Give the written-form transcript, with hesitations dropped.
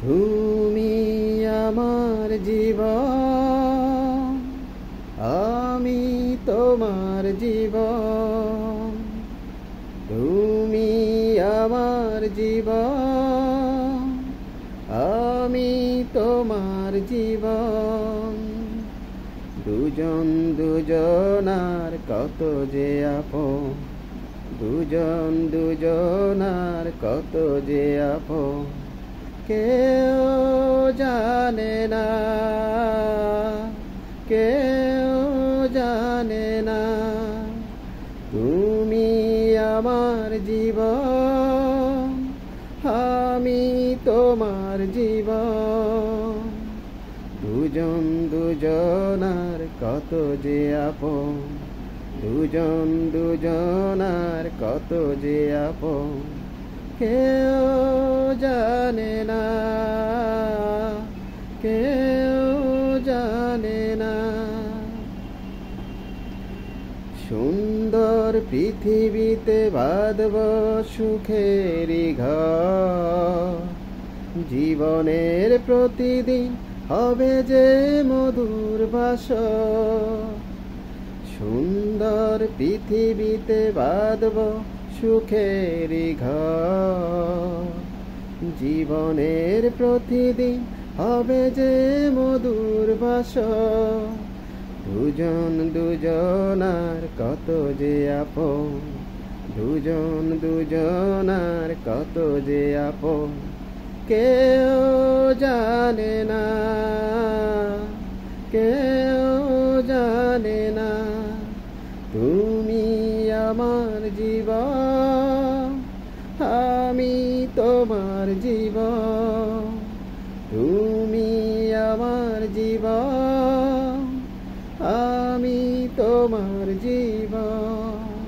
তুমি আমার জীবন, আমি তোমার জীবন। তুমি আমার জীবন, আমি তোমার জীবন। দুজন দুজনার কত যে আপন, দুজন দুজনার কত যে আপন। কেউ জানে না, কেউ জানে না। তুমি আমার জীবন, আমি তোমার জীবন। দুজন দুজনার কত যে আপন, দুজন দুজনার কত যে আপন। কেউ জানে না, কেউ জানে না। সুন্দর পৃথিবীতে বাঁধব সুখেরই ঘর, জীবনের প্রতিদিন হবে যে মধুর বাসর। সুন্দর পৃথিবীতে বাঁধব সুখেরই ঘর, জীবনের প্রতিদিন হবে যে মধুর বাসর। দুজন দুজনার কত যে আপন, দুজন দুজনার কত যে আপন। কেউ জানে না, কেউ জানে না। তুমি আমার জীবন, আমি তোমার জীবন। তুমি আমার জীবন, আমি তোমার জীবন।